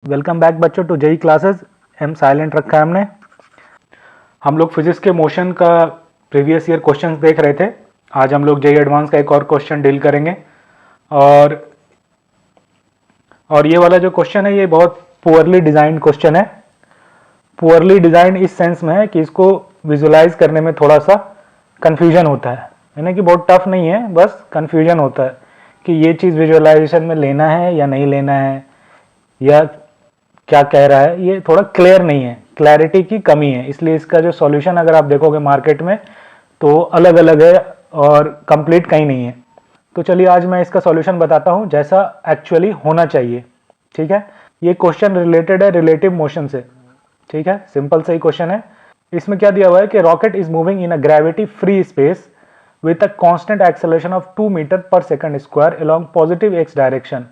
Welcome back बच्चों to JEE classes. M silent रखा है हमने। हम लोग फिजिक्स के मोशन का प्रीवियस ईयर क्वेश्चंस देख रहे थे। आज हम लोग जेई एडवांस का एक और क्वेश्चन डील करेंगे। और ये वाला जो क्वेश्चन है ये बहुत पुअरली डिजाइंड क्वेश्चन है। पुअरली डिजाइंड इस सेंस में है कि इसको विजुलाइज करने में थोड़ा सा कन्फ्यूजन होता है, यानी कि बहुत टफ नहीं है, बस कन्फ्यूजन होता है कि ये चीज़ विजुअलाइजेशन में लेना है या नहीं लेना है, या क्या कह रहा है, ये थोड़ा क्लियर नहीं है, क्लैरिटी की कमी है। इसलिए इसका जो सॉल्यूशन अगर आप देखोगे मार्केट में तो अलग अलग है और कंप्लीट कहीं नहीं है। तो चलिए आज मैं इसका सॉल्यूशन बताता हूं जैसा एक्चुअली होना चाहिए। ठीक है, ये क्वेश्चन रिलेटेड है रिलेटिव मोशन से। ठीक है, सिंपल सा ही क्वेश्चन है। इसमें क्या दिया हुआ है कि rocket is moving in a gravity free space with a constant acceleration of 2 metre per second square along positive x direction,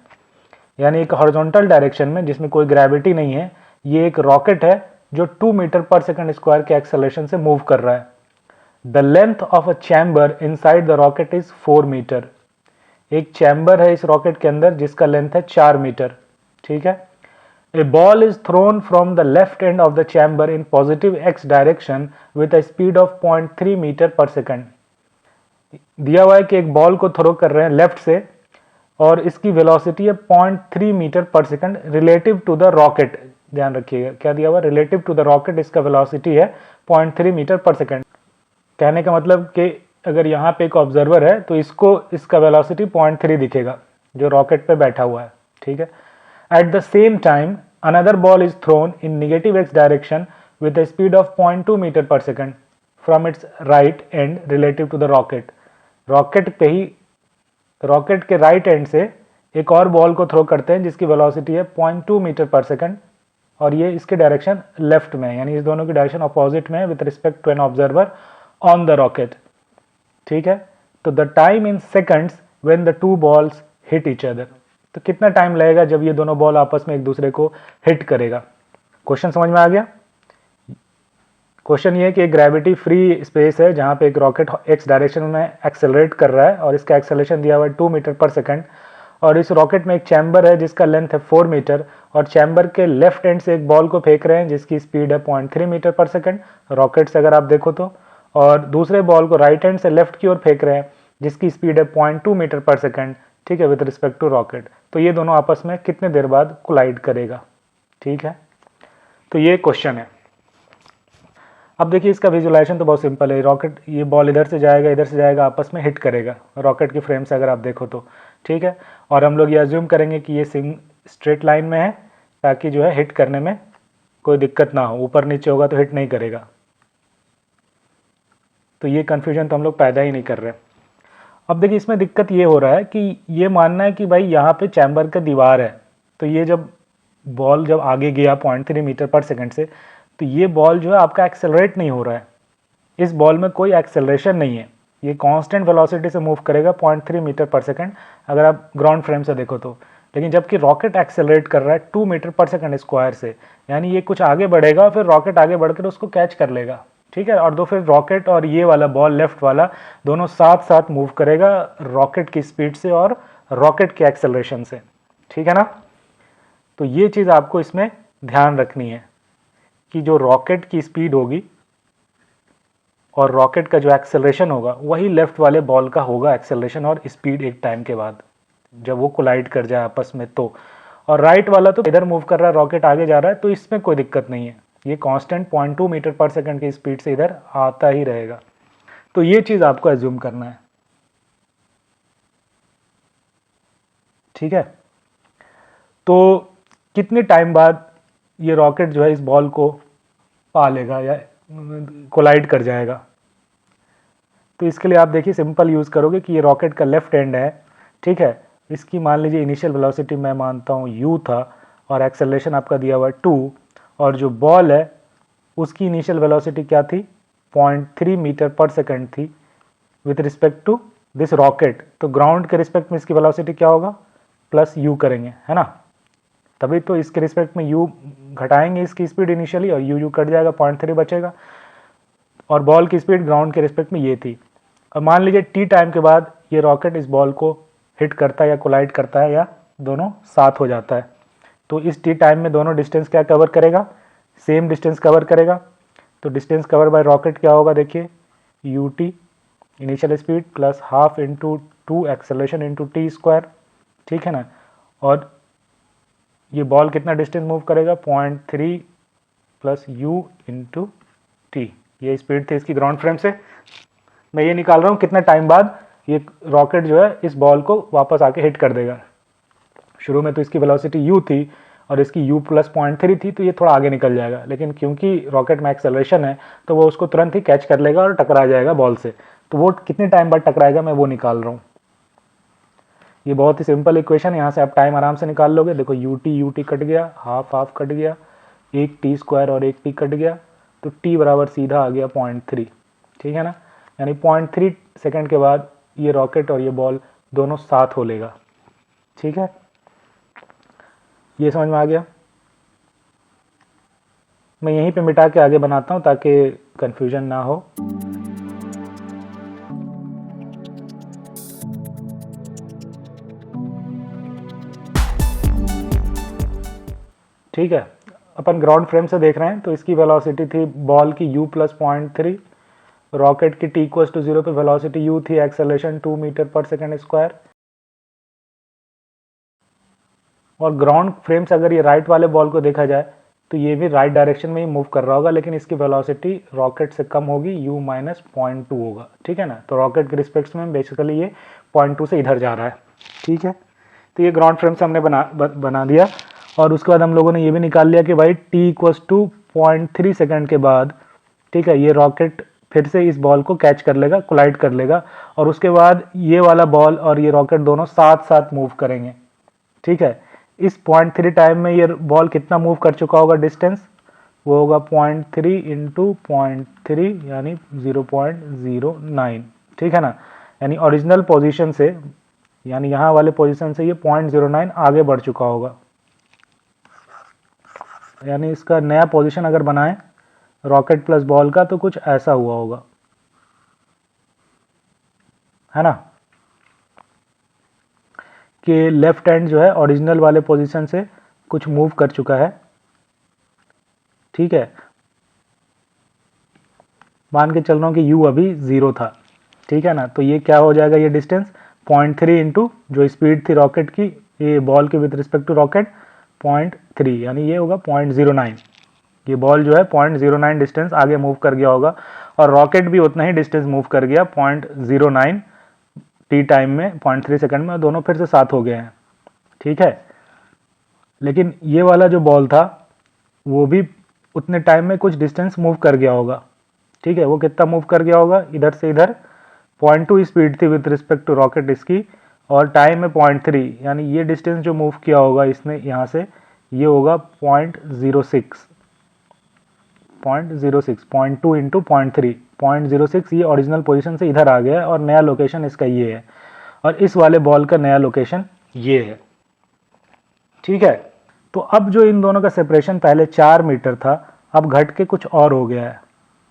यानी एक हॉरिजॉन्टल डायरेक्शन में जिसमें कोई ग्रेविटी नहीं है। ये एक रॉकेट है जो 2 मीटर पर सेकंड स्क्वायर के एक्सेलरेशन से मूव कर रहा है। The length of a chamber inside the rocket is 4 metre. एक चैम्बर है इस रॉकेट के अंदर जिसका लेंथ है 4 मीटर। ठीक है, a ball is thrown from the left end of the chamber in positive x direction with a speed of 0.3 metre per second. दिया हुआ है कि एक बॉल को थ्रो कर रहे हैं लेफ्ट से और इसकी वेलोसिटी है 0.3 metre per second relative to the rocket. ध्यान रखिएगा क्या दिया हुआ, रिलेटिव टू द रॉकेट इसका वेलोसिटी है 0.3 मीटर पर सेकंड। कहने का मतलब कि अगर यहाँ पे एक ऑब्जर्वर है तो इसको इसका वेलोसिटी 0.3 दिखेगा जो रॉकेट पे बैठा हुआ है। ठीक है, at the same time another ball is thrown in negative x direction with a speed of 0.2 metre per second from its right end relative to the rocket. Rocket के राइट एंड से एक और बॉल को throw करते हैं जिसकी velocity है 0.2 metre per second और ये इसके डायरेक्शन लेफ्ट में, यानी इस दोनों की डायरेक्शन अपोजिट में है with respect to an observer on the rocket. ठीक है, तो the time in seconds when the two balls hit each other. तो कितना टाइम लगेगा जब ये दोनों बॉल आपस में एक दूसरे को हिट करेगा। क्वेश्चन समझ में आ गया। क्वेश्चन ये है कि एक ग्रेविटी फ्री स्पेस है जहां पे एक रॉकेट एक्स डायरेक्शन में एक्सेलरेट कर रहा है और इसका एक्सेलरेशन दिया हुआ है 2 मीटर पर सेकंड, और इस रॉकेट में एक चैम्बर है जिसका लेंथ है 4 मीटर और चैम्बर के लेफ्ट एंड से एक बॉल को फेंक रहे हैं जिसकी स्पीड है 0.3 मीटर पर सेकंड रॉकेट से अगर आप देखो तो, और दूसरे बॉल को राइट हैंड से लेफ्ट की ओर फेंक रहे हैं जिसकी स्पीड है 0.2 मीटर पर सेकंड। ठीक है, विद रिस्पेक्ट टू रॉकेट। तो ये दोनों आपस में कितने देर बाद कोलाइड करेगा। ठीक है, तो ये क्वेश्चन है। अब देखिए इसका विजुलाइजेशन तो बहुत सिंपल है। रॉकेट, ये बॉल इधर से जाएगा, आपस में हिट करेगा रॉकेट की फ्रेम से अगर आप देखो तो। ठीक है, और हम लोग ये अज्यूम करेंगे कि ये स्ट्रेट लाइन में है ताकि जो है हिट करने में कोई दिक्कत ना हो। ऊपर नीचे होगा तो हिट नहीं करेगा। तो ये कन्फ्यूजन तो हम लोग पैदा ही नहीं कर रहे। अब देखिए इसमें दिक्कत ये हो रहा है कि ये मानना है कि भाई यहाँ पे चैम्बर का दीवार है, तो ये जब बॉल जब आगे गया 0.3 मीटर पर सेकंड से, तो ये बॉल जो है आपका एक्सेलरेट नहीं हो रहा है। इस बॉल में कोई एक्सेलरेशन नहीं है, ये कांस्टेंट वेलोसिटी से मूव करेगा 0.3 मीटर पर सेकंड अगर आप ग्राउंड फ्रेम से देखो तो। लेकिन जबकि रॉकेट एक्सेलरेट कर रहा है 2 मीटर पर सेकंड स्क्वायर से, यानी ये कुछ आगे बढ़ेगा और फिर रॉकेट आगे बढ़कर उसको कैच कर लेगा। ठीक है, और दो फिर रॉकेट और ये वाला बॉल लेफ्ट वाला दोनों साथ साथ मूव करेगा रॉकेट की स्पीड से और रॉकेट के एक्सेलरेशन से। ठीक है ना, तो ये चीज़ आपको इसमें ध्यान रखनी है कि जो रॉकेट की स्पीड होगी और रॉकेट का जो एक्सेलरेशन होगा वही लेफ्ट वाले बॉल का होगा एक्सेलरेशन और स्पीड एक टाइम के बाद जब वो कोलाइड कर जाए आपस में तो। और राइट वाला तो इधर मूव कर रहा है, रॉकेट आगे जा रहा है, तो इसमें कोई दिक्कत नहीं है, ये कांस्टेंट 0.2 मीटर पर सेकंड की स्पीड से इधर आता ही रहेगा। तो ये चीज़ आपको अज्यूम करना है। ठीक है, तो कितने टाइम बाद ये रॉकेट जो है इस बॉल को पा लेगा या कोलाइड कर जाएगा। तो इसके लिए आप देखिए सिंपल यूज़ करोगे कि ये रॉकेट का लेफ्ट एंड है। ठीक है, इसकी मान लीजिए इनिशियल वेलोसिटी मैं मानता हूँ u था और एक्सेलरेशन आपका दिया हुआ है 2, और जो बॉल है उसकी इनिशियल वेलोसिटी क्या थी, 0.3 मीटर पर सेकंड थी with respect to this rocket. तो ग्राउंड के रिस्पेक्ट में इसकी वेलोसिटी क्या होगा, प्लस u करेंगे, है ना। तभी तो इसके रिस्पेक्ट में u घटाएंगे इसकी स्पीड इनिशियली और u कट जाएगा, 0.3 बचेगा, और बॉल की स्पीड ग्राउंड के रिस्पेक्ट में ये थी। अब मान लीजिए t टाइम के बाद ये रॉकेट इस बॉल को हिट करता है या कोलाइड करता है या दोनों साथ हो जाता है। तो इस टी टाइम में दोनों डिस्टेंस क्या कवर करेगा, सेम डिस्टेंस कवर करेगा। तो डिस्टेंस कवर बाय रॉकेट क्या होगा, देखिए U T initial speed plus half into 2 acceleration into T square, ठीक है ना। और ये बॉल कितना डिस्टेंस मूव करेगा, 0.3 प्लस यू इंटू टी, ये स्पीड थी इसकी ग्राउंड फ्रेम से। मैं ये निकाल रहा हूँ कितना टाइम बाद ये रॉकेट जो है इस बॉल को वापस आके हिट कर देगा। शुरू में तो इसकी वेलोसिटी u थी और इसकी u प्लस 0.3 थी, तो ये थोड़ा आगे निकल जाएगा, लेकिन क्योंकि रॉकेट में एक्सेलरेशन है तो वो उसको तुरंत ही कैच कर लेगा और टकरा जाएगा बॉल से। तो वो कितने टाइम बाद टकराएगा मैं वो निकाल रहा हूँ। ये बहुत ही सिंपल इक्वेशन, यहाँ से आप टाइम आराम से निकाल लोगे। देखो यू टी कट गया, हाफ हाफ कट गया, एक टी स्क्वायर और एक टी कट गया, तो टी बराबर सीधा आ गया 0.3, ठीक है ना। यानी 0.3 सेकेंड के बाद ये रॉकेट और ये बॉल दोनों साथ हो लेगा, ठीक है। ये समझ में आ गया। मैं यहीं पे मिटा के आगे बनाता हूँ ताकि कंफ्यूजन ना हो। ठीक है, अपन ग्राउंड फ्रेम से देख रहे हैं, तो इसकी वेलोसिटी थी बॉल की u प्लस 0.3, रॉकेट की t इक्वल्स टू 0 पे वेलोसिटी u थी, एक्सेलरेशन 2 मीटर पर सेकेंड स्क्वायर। और ग्राउंड फ्रेम से अगर ये राइट वाले बॉल को देखा जाए तो ये भी राइट डायरेक्शन में ही मूव कर रहा होगा, लेकिन इसकी वेलोसिटी रॉकेट से कम होगी, u माइनस 0.2 होगा, ठीक है ना। तो रॉकेट के रिस्पेक्ट में बेसिकली ये 0.2 से इधर जा रहा है, ठीक है। तो ये ग्राउंड फ्रेम से हमने बना दिया। और उसके बाद हम लोगों ने ये भी निकाल लिया कि भाई t इक्वल्स टू 0.3 सेकेंड के बाद, ठीक है, ये रॉकेट फिर से इस बॉल को कैच कर लेगा, कोलाइड कर लेगा, और उसके बाद ये वाला बॉल और ये रॉकेट दोनों साथ साथ मूव करेंगे, ठीक है। इस 0.3 टाइम में ये बॉल कितना मूव कर चुका होगा डिस्टेंस, वो होगा 0.3 इंटू 0.3 यानी 0.09, ठीक है ना। यानी ओरिजिनल पोजीशन से, यानी यहाँ वाले पोजीशन से ये 0.09 आगे बढ़ चुका होगा। यानी इसका नया पोजीशन अगर बनाएं रॉकेट प्लस बॉल का तो कुछ ऐसा हुआ होगा, है ना, कि लेफ्ट हैंड जो है ओरिजिनल वाले पोजीशन से कुछ मूव कर चुका है, ठीक है। मान के चल रहा हूँ कि u अभी 0 था, ठीक है ना। तो ये क्या हो जाएगा, ये डिस्टेंस 0.3 इंटू जो स्पीड थी रॉकेट की, ये बॉल के विद रिस्पेक्ट टू रॉकेट 0.3, यानी ये होगा 0.09। ये बॉल जो है 0.09 डिस्टेंस आगे मूव कर गया होगा और रॉकेट भी उतना ही डिस्टेंस मूव कर गया 0.09 टी टाइम में, 0.3 सेकंड में, दोनों फिर से साथ हो गए हैं, ठीक है। लेकिन ये वाला जो बॉल था वो भी उतने टाइम में कुछ डिस्टेंस मूव कर गया होगा, ठीक है। वो कितना मूव कर गया होगा, इधर से इधर 0.2 स्पीड थी विद रिस्पेक्ट टू रॉकेट इसकी, और टाइम में 0.3, यानी ये डिस्टेंस जो मूव किया होगा इसने यहाँ से, ये होगा 0.06, 0.2 इंटू 0.3, 0.06। ये ओरिजिनल पोजीशन से इधर आ गया है और नया लोकेशन इसका ये है, और इस वाले बॉल का नया लोकेशन ये है, ठीक है। तो अब जो इन दोनों का सेपरेशन पहले 4 मीटर था, अब घट के कुछ और हो गया है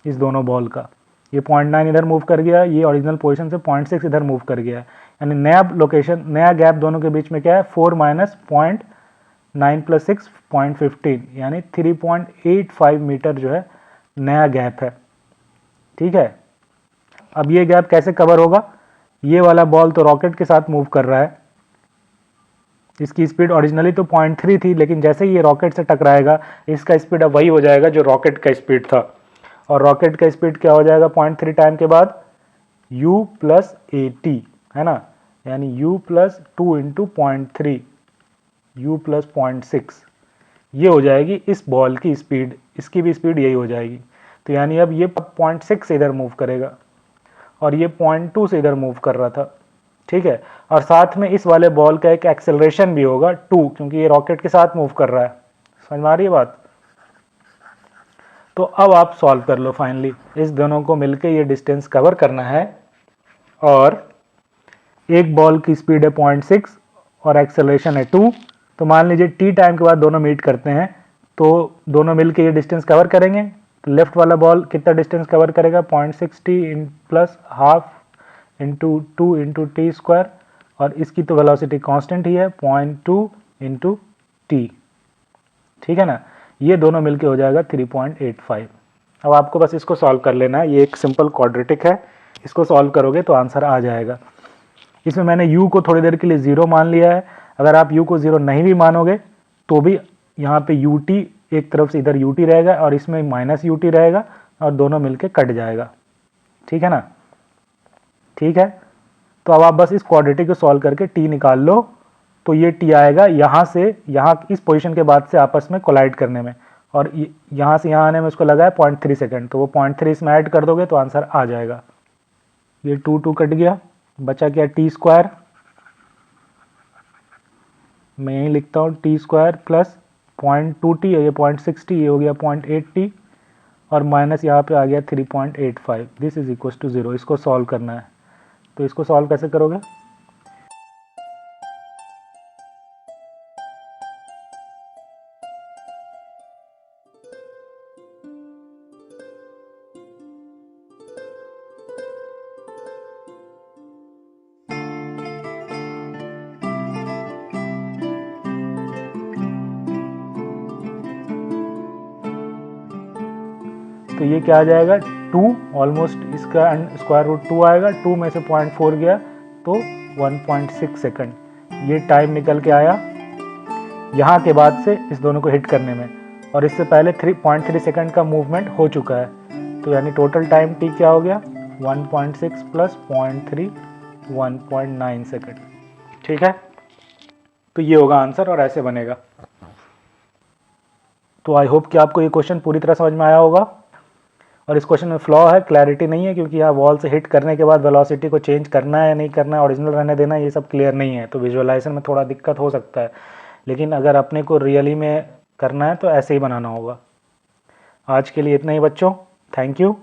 इस दोनों बॉल का। ये 0.9 इधर मूव कर गया, ये ओरिजिनल पोजीशन से 0.6 इधर मूव कर गया है, यानी नया लोकेशन, नया गैप दोनों के बीच में क्या है, 4 माइनस 0.9 प्लस 6 0.15, यानी 3.85 मीटर जो है नया गैप है, ठीक है। अब ये गैप कैसे कवर होगा, ये वाला बॉल तो रॉकेट के साथ मूव कर रहा है, इसकी स्पीड ओरिजिनली तो 0.3 थी, लेकिन जैसे ही ये रॉकेट से टकराएगा इसका स्पीड अब वही हो जाएगा जो रॉकेट का स्पीड था, और रॉकेट का स्पीड क्या हो जाएगा 0.3 टाइम के बाद u प्लस ए टी, है ना, यानी u plus 2 into 0.3 u plus 0.6, ये हो जाएगी इस बॉल की स्पीड, इसकी भी स्पीड यही हो जाएगी। तो यानी अब ये 0.6 से इधर मूव करेगा और ये 0.2 से इधर मूव कर रहा था, ठीक है। और साथ में इस वाले बॉल का एक एक्सेलरेशन भी होगा 2, क्योंकि ये रॉकेट के साथ मूव कर रहा है। समझ में आ रही है बात। तो अब आप सॉल्व कर लो फाइनली, इस दोनों को मिलके ये डिस्टेंस कवर करना है, और एक बॉल की स्पीड है 0.6 और एक्सेलरेशन है 2। तो मान लीजिए टी टाइम के बाद दोनों मीट करते हैं, तो दोनों मिलके ये डिस्टेंस कवर करेंगे। तो लेफ्ट वाला बॉल कितना डिस्टेंस कवर करेगा, 0.60 plus half into 2 into T square, और इसकी तो वेलोसिटी कांस्टेंट ही है 0.2 इंटू टी, ठीक है ना। ये दोनों मिलके हो जाएगा 3.85। अब आपको बस इसको सॉल्व कर लेना है, ये एक सिंपल क्वाड्रेटिक है, इसको सॉल्व करोगे तो आंसर आ जाएगा। इसमें मैंने u को थोड़ी देर के लिए 0 मान लिया है। अगर आप u को 0 नहीं भी मानोगे तो भी यहाँ पे ut एक तरफ से इधर ut रहेगा और इसमें माइनस ut रहेगा और दोनों मिलके कट जाएगा, ठीक है ना। ठीक है, तो अब आप बस इस क्वाड्रेटिक को सॉल्व करके t निकाल लो, तो ये t आएगा यहाँ से यहाँ इस पोजीशन के बाद से आपस में कोलाइड करने में, और यहाँ से यहाँ आने में उसको लगा है 0.3 सेकेंड, तो वो 0.3 इसमें ऐड कर दोगे तो आंसर आ जाएगा। ये 2 कट गया, बचा क्या t², मैं यही लिखता हूँ t² प्लस 0.2t, ये 0.6t, ये हो गया 0.8t, और माइनस यहाँ पे आ गया 3.85। This is equal to 0। इसको सॉल्व करना है, तो इसको सॉल्व कैसे करोगे? तो ये क्या आ जाएगा 2, ऑलमोस्ट इसका स्क्वायर रूट 2 आएगा, 2 में से 0.4 गया तो 1.6 सेकंड ये टाइम निकल के आया यहाँ के बाद से इस दोनों को हिट करने में, और इससे पहले 3.3 सेकंड का मूवमेंट हो चुका है। तो यानी टोटल टाइम टी क्या हो गया 1.6 प्लस 0.3 1.9 सेकंड, ठीक है। तो ये होगा आंसर और ऐसे बनेगा। तो आई होप कि आपको ये क्वेश्चन पूरी तरह समझ में आया होगा। और इस क्वेश्चन में फ्लॉ है, क्लैरिटी नहीं है, क्योंकि यहाँ वॉल से हिट करने के बाद वेलोसिटी को चेंज करना है या नहीं करना है, ओरिजिनल रहने देना है, ये सब क्लियर नहीं है। तो विजुअलाइजेशन में थोड़ा दिक्कत हो सकता है, लेकिन अगर अपने को रियली में करना है तो ऐसे ही बनाना होगा। आज के लिए इतना ही बच्चों, थैंक यू।